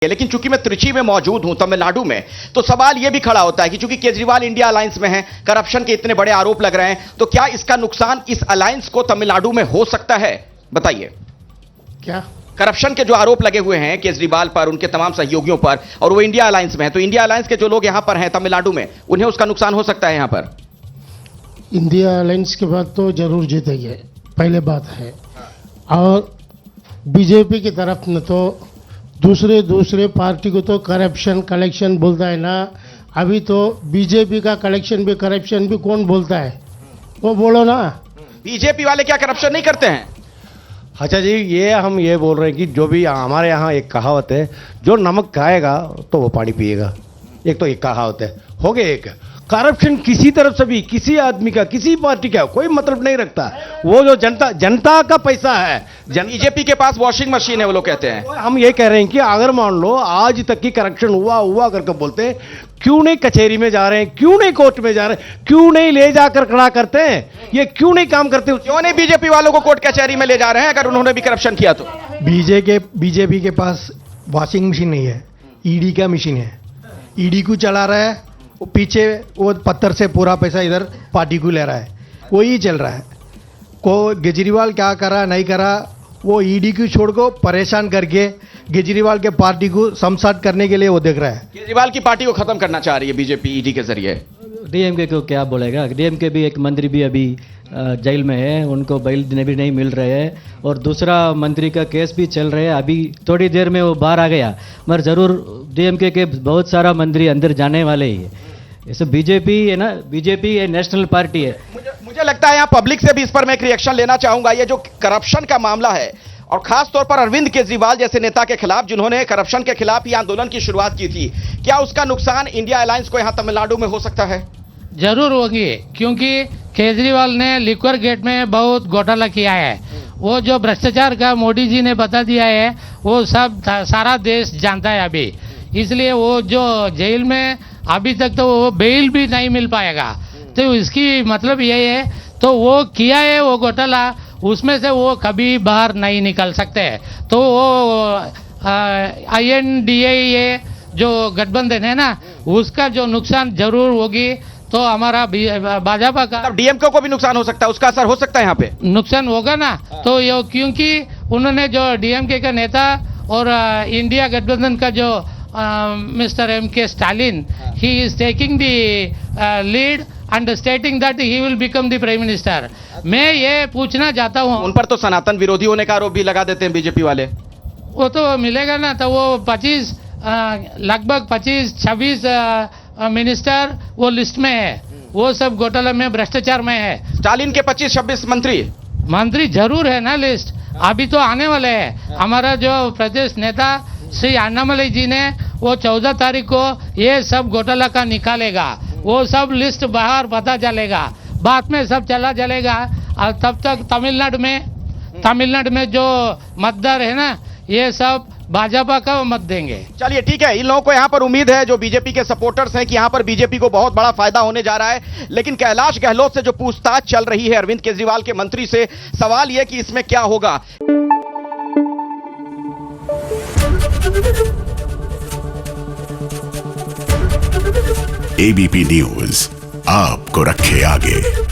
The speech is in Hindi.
लेकिन चूंकि मैं त्रिची में मौजूद हूं तमिलनाडु में, तो सवाल यह भी खड़ा होता है कि चूंकि केजरीवाल इंडिया अलायंस में है, करप्शन के इतने बड़े आरोप लग रहे हैं, तो क्या इसका नुकसान इस अलायंस को तमिलनाडु में हो सकता है? बताइए। क्या करप्शन के जो आरोप लगे हुए हैं केजरीवाल पर, उनके तमाम सहयोगियों पर, और वो इंडिया अलायंस में है, तो इंडिया अलायंस के जो लोग यहां पर हैं तमिलनाडु में, उन्हें उसका नुकसान हो सकता है यहां पर? इंडिया अलायंस के बाद तो जरूर जीतेंगे, पहले बात है। और बीजेपी की तरफ न तो दूसरे पार्टी को तो करप्शन कलेक्शन बोलता है ना, अभी तो बीजेपी का कलेक्शन भी करप्शन भी कौन बोलता है, वो बोलो ना। बीजेपी वाले क्या करप्शन नहीं करते हैं? अच्छा जी, ये हम ये बोल रहे हैं कि जो भी हमारे यहाँ एक कहावत है, जो नमक खाएगा तो वो पानी पिएगा। एक तो एक कहावत है, हो गया एक। करप्शन किसी तरफ से भी, किसी आदमी का, किसी पार्टी का कोई मतलब नहीं रखता। वो जो जनता का पैसा है। बीजेपी के पास वॉशिंग मशीन है, वो लोग कहते हैं। हम ये कह रहे हैं कि अगर मान लो आज तक की करप्शन हुआ करके बोलते हैं, क्यों नहीं कचहरी में जा रहे हैं, क्यों नहीं कोर्ट में जा रहे हैं, क्यों नहीं ले जाकर खड़ा करते हैं, ये क्यों नहीं काम करते? क्यों नहीं बीजेपी वालों को कोर्ट कचहरी में ले जा रहे हैं अगर उन्होंने भी करप्शन किया तो? बीजेपी के पास वॉशिंग मशीन नहीं है, ईडी का मशीन है। ईडी को चला रहा है, वो पीछे वो पत्थर से पूरा पैसा इधर पार्टी को ले रहा है, वही चल रहा है। को केजरीवाल क्या करा नहीं करा, वो ईडी को छोड़ को परेशान करके केजरीवाल के पार्टी को समसाट करने के लिए वो देख रहा है। केजरीवाल की पार्टी को खत्म करना चाह रही है बीजेपी ईडी के जरिए। डीएमके को क्या बोलेगा? डीएमके भी एक मंत्री भी अभी जेल में है, उनको बेल भी नहीं मिल रहे हैं, और दूसरा मंत्री का केस भी चल रहा है। अभी थोड़ी देर में वो बाहर आ गया, मगर ज़रूर डीएमके के बहुत सारा मंत्री अंदर जाने वाले ही है। ऐसे बीजेपी है ना, बीजेपी है नेशनल पार्टी है। मुझे लगता है यहाँ पब्लिक से भी इस पर मैं एक रिएक्शन लेना चाहूंगा। ये जो करप्शन का मामला है, और खास तौर पर अरविंद केजरीवाल जैसे नेता के खिलाफ, जिन्होंने करप्शन के खिलाफ ही आंदोलन की शुरुआत की थी, क्या उसका नुकसान इंडिया अलायंस को यहाँ तमिलनाडु में हो सकता है? जरूर होगी, क्योंकि केजरीवाल ने लिक्वर गेट में बहुत घोटाला किया है। वो जो भ्रष्टाचार का मोदी जी ने बता दिया है, वो सब सारा देश जानता है अभी। इसलिए वो जो जेल में अभी तक तो वो बेल भी नहीं मिल पाएगा। तो इसकी मतलब ये है, तो वो किया है वो घोटाला, उसमें से वो कभी बाहर नहीं निकल सकते। तो वो INDA जो गठबंधन है ना, उसका जो नुकसान जरूर होगी। तो हमारा भाजपा का डीएमके को भी नुकसान हो सकता है, उसका असर हो सकता है यहाँ पे? नुकसान होगा ना। तो ये क्योंकि उन्होंने जो डीएमके का नेता और इंडिया गठबंधन का जो mister MK Stalin, he is taking the lead and stating that he will become the prime minister। मैं ये पूछना चाहता हूँ, उन पर तो सनातन विरोधी होने का आरोप भी लगा देते हैं बीजेपी वाले। वो तो मिलेगा ना। तो वो 25 लगभग 25-26 मिनिस्टर वो लिस्ट में है, वो सब घोटाला में भ्रष्टाचार में है। स्टालिन के 25-26 मंत्री जरूर है ना लिस्ट, अभी तो आने वाले हैं। हमारा जो प्रदेश नेता श्री अन्नामलई जी ने वो 14 तारीख को ये सब घोटाला का निकालेगा, वो सब लिस्ट बाहर पता चलेगा, बाद में सब चला चलेगा। और तब तक तमिलनाडु में जो मतदार है ना, ये सब भाजपा का मत देंगे। चलिए ठीक है, इन लोगों को यहाँ पर उम्मीद है, जो बीजेपी के सपोर्टर्स हैं, कि यहाँ पर बीजेपी को बहुत बड़ा फायदा होने जा रहा है। लेकिन कैलाश गहलोत से जो पूछताछ चल रही है अरविंद केजरीवाल के मंत्री से, सवाल यह कि इसमें क्या होगा। ABP न्यूज आपको रखे आगे।